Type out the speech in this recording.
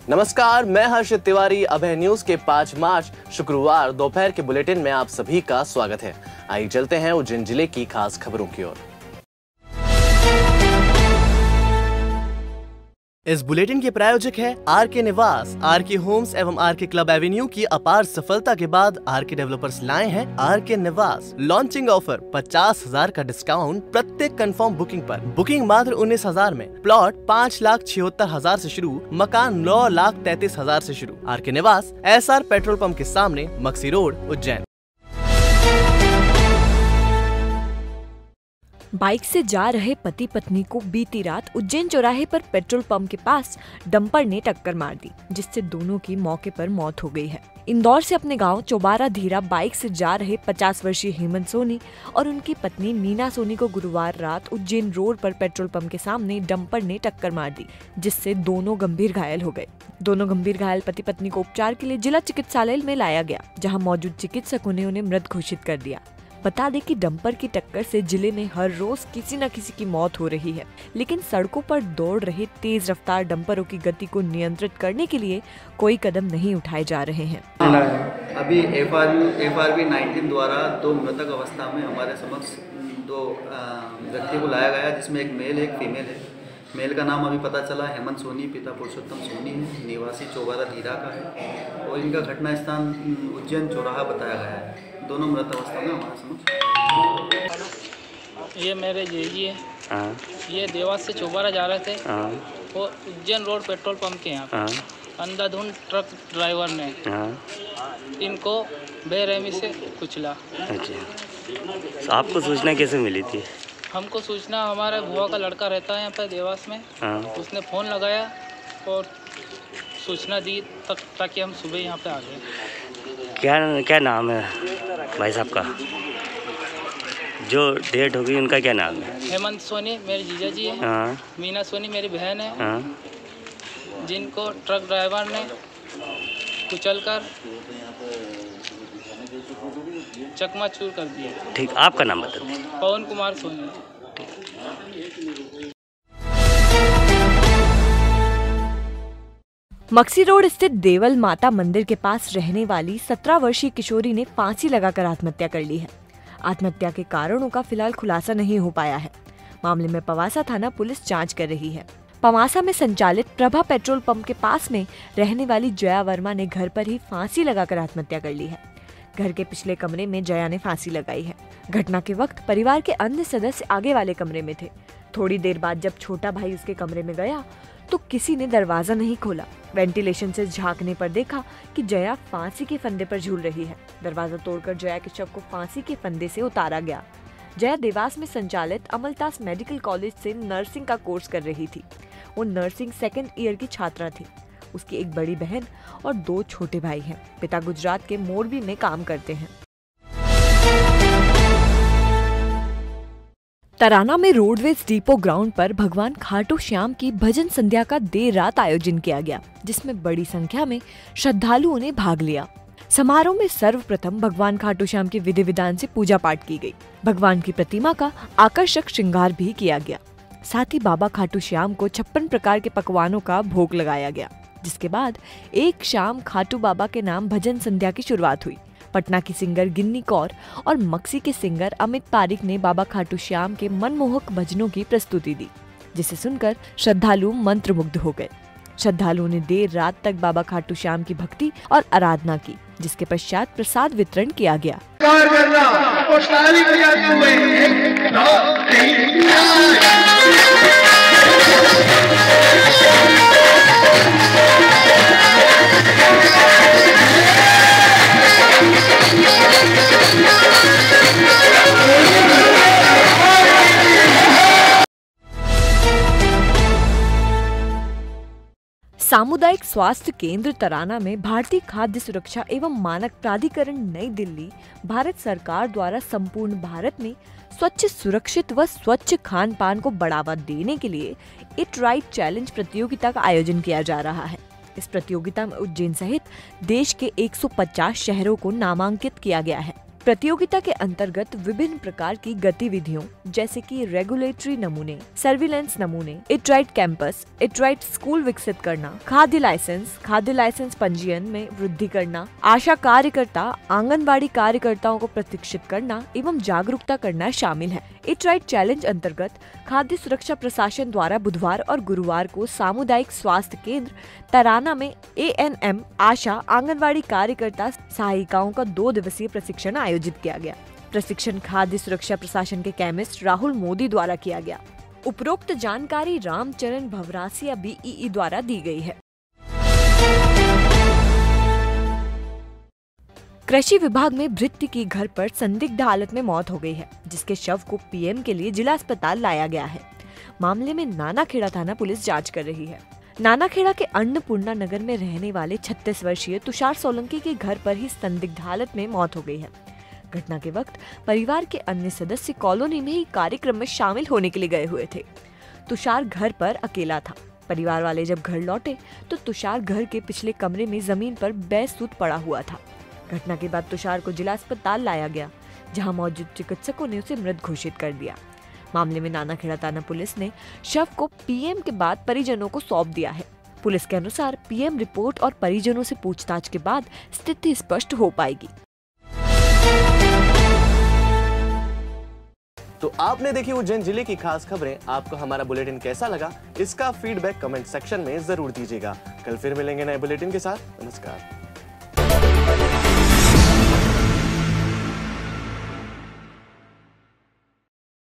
नमस्कार, मैं हर्षित तिवारी। अभय न्यूज के 5 मार्च शुक्रवार दोपहर के बुलेटिन में आप सभी का स्वागत है। आइए चलते हैं उज्जैन जिले की खास खबरों की ओर। इस बुलेटिन के प्रायोजक है आरके निवास। आरके होम्स एवं आरके क्लब एवेन्यू की अपार सफलता के बाद आरके डेवलपर्स लाए हैं आरके निवास। लॉन्चिंग ऑफर 50,000 का डिस्काउंट प्रत्येक कंफर्म बुकिंग पर। बुकिंग मात्र 19,000 में। प्लॉट 5,76,000 से शुरू, मकान 9,33,000 से शुरू। आरके निवास, एसआर पेट्रोल पंप के सामने, मक्सी रोड, उज्जैन। बाइक से जा रहे पति पत्नी को बीती रात उज्जैन चौराहे पर पेट्रोल पंप के पास डंपर ने टक्कर मार दी, जिससे दोनों की मौके पर मौत हो गई है। इंदौर से अपने गांव चौबारा धीरा बाइक से जा रहे 50 वर्षीय हेमंत सोनी और उनकी पत्नी मीना सोनी को गुरुवार रात उज्जैन रोड पर पेट्रोल पंप के सामने डंपर ने टक्कर मार दी, जिससे दोनों गंभीर घायल हो गए। दोनों गंभीर घायल पति पत्नी को उपचार के लिए जिला चिकित्सालय में लाया गया, जहाँ मौजूद चिकित्सकों ने उन्हें मृत घोषित कर दिया। बता दें कि डंपर की टक्कर से जिले में हर रोज किसी न किसी की मौत हो रही है, लेकिन सड़कों पर दौड़ रहे तेज रफ्तार डंपरों की गति को नियंत्रित करने के लिए कोई कदम नहीं उठाए जा रहे हैं। अभी FRB 19 द्वारा 2 मृतक अवस्था में हमारे समक्ष 2 व्यक्ति को लाया गया, जिसमें एक मेल एक फीमेल है। मेल का नाम अभी पता चला हेमंत सोनी, पिता पुरुषोत्तम सोनी है, निवासी चौबारा धीरा का है और इनका घटना स्थान उज्जैन चौराहा बताया गया है। दोनों मृत अवस्था में हमारे समक्ष। ये मेरे जीजी है। ये देवास से चौबारा जा रहे थे और उज्जैन रोड पेट्रोल पंप के यहाँ अंधाधुंध ट्रक ड्राइवर ने इनको बेरहमी से कुचला। अच्छा, आपको सूचना कैसे मिली थी? हमको सूचना हमारे बुआ का लड़का रहता है यहाँ पर देवास में, उसने फ़ोन लगाया और सूचना दी ताकि हम सुबह यहाँ पे आ गए। क्या नाम है भाई साहब का? जो डेट होगी उनका क्या नाम है? हेमंत सोनी मेरे जीजा जी है। मीना सोनी मेरी बहन है। जिनको ट्रक ड्राइवर ने कुचलकर चकमाचूर कर दिया। ठीक, आपका नाम बता दीजिए। पवन कुमार सोनी। मक्सी रोड स्थित देवल माता मंदिर के पास रहने वाली 17 वर्षीय किशोरी ने फांसी लगाकर आत्महत्या कर ली है। आत्महत्या के कारणों का फिलहाल खुलासा नहीं हो पाया है। मामले में पवासा थाना पुलिस जांच कर रही है। पवासा में संचालित प्रभा पेट्रोल पंप के पास में रहने वाली जया वर्मा ने घर पर ही फांसी लगाकर आत्महत्या कर ली है। घर के पिछले कमरे में जया ने फांसी लगाई है। घटना के वक्त परिवार के अन्य सदस्य आगे वाले कमरे में थे। थोड़ी देर बाद जब छोटा भाई उसके कमरे में गया तो किसी ने दरवाजा नहीं खोला। वेंटिलेशन से झांकने पर देखा कि जया फांसी के फंदे पर झूल रही है। दरवाजा तोड़कर जया के शव को फांसी के फंदे से उतारा गया। जया देवास में संचालित अमलतास मेडिकल कॉलेज से नर्सिंग का कोर्स कर रही थी। वो नर्सिंग 2nd ईयर की छात्रा थी। उसकी एक बड़ी बहन और 2 छोटे भाई हैं। पिता गुजरात के मोरबी में काम करते हैं। तराना में रोडवेज डिपो ग्राउंड पर भगवान खाटू श्याम की भजन संध्या का देर रात आयोजन किया गया, जिसमें बड़ी संख्या में श्रद्धालुओं ने भाग लिया। समारोह में सर्वप्रथम भगवान खाटू श्याम की विधि विधान से पूजा पाठ की गई। भगवान की प्रतिमा का आकर्षक श्रृंगार भी किया गया। साथ ही बाबा खाटू श्याम को 56 प्रकार के पकवानों का भोग लगाया गया, जिसके बाद एक शाम खाटू बाबा के नाम भजन संध्या की शुरुआत हुई। पटना की सिंगर गिन्नी कौर और मक्सी के सिंगर अमित पारिक ने बाबा खाटू श्याम के मनमोहक भजनों की प्रस्तुति दी, जिसे सुनकर श्रद्धालु मंत्रमुग्ध हो गए। श्रद्धालुओं ने देर रात तक बाबा खाटू श्याम की भक्ति और आराधना की, जिसके पश्चात प्रसाद वितरण किया गया। सामुदायिक स्वास्थ्य केंद्र तराना में भारतीय खाद्य सुरक्षा एवं मानक प्राधिकरण नई दिल्ली भारत सरकार द्वारा संपूर्ण भारत में स्वच्छ, सुरक्षित व स्वच्छ खान पान को बढ़ावा देने के लिए इट राइट चैलेंज प्रतियोगिता का आयोजन किया जा रहा है। इस प्रतियोगिता में उज्जैन सहित देश के 150 शहरों को नामांकित किया गया है। प्रतियोगिता के अंतर्गत विभिन्न प्रकार की गतिविधियों जैसे कि रेगुलेटरी नमूने, सर्विलेंस नमूने, it right campus, it right school विकसित करना, खाद्य लाइसेंस पंजीयन में वृद्धि करना, आशा कार्यकर्ता, आंगनबाड़ी कार्यकर्ताओं को प्रशिक्षित करना एवं जागरूकता करना शामिल है। इट राइट चैलेंज अंतर्गत खाद्य सुरक्षा प्रशासन द्वारा बुधवार और गुरुवार को सामुदायिक स्वास्थ्य केंद्र तराना में ANM आशा आंगनबाड़ी कार्यकर्ता सहायिकाओं का 2 दिवसीय प्रशिक्षण आयोजित किया गया। प्रशिक्षण खाद्य सुरक्षा प्रशासन के केमिस्ट राहुल मोदी द्वारा किया गया। उपरोक्त जानकारी रामचरण भवरासिया BEE द्वारा दी गई है। कृषि विभाग में भृत्य की घर पर संदिग्ध हालत में मौत हो गई है, जिसके शव को PM के लिए जिला अस्पताल लाया गया है। मामले में नानाखेड़ा थाना पुलिस जांच कर रही है। नानाखेड़ा के अन्नपूर्णा नगर में रहने वाले 36 वर्षीय तुषार सोलंकी के घर पर ही संदिग्ध हालत में मौत हो गई है। घटना के वक्त परिवार के अन्य सदस्य कॉलोनी में ही कार्यक्रम में शामिल होने के लिए गए हुए थे। तुषार घर पर अकेला था। परिवार वाले जब घर लौटे तो तुषार घर के पिछले कमरे में जमीन पर बेसुध पड़ा हुआ था। घटना के बाद तुषार को जिला अस्पताल लाया गया, जहां मौजूद चिकित्सकों ने उसे मृत घोषित कर दिया। मामले में नानाखेड़ा थाना पुलिस ने शव को PM के बाद परिजनों को सौंप दिया है। पुलिस के अनुसार PM रिपोर्ट और परिजनों से पूछताछ के बाद स्थिति स्पष्ट हो पाएगी। तो आपने देखी उज्जैन जिले की खास खबरें। आपको हमारा बुलेटिन कैसा लगा, इसका फीडबैक कमेंट सेक्शन में जरूर दीजिएगा। कल फिर मिलेंगे नए बुलेटिन के साथ। नमस्कार।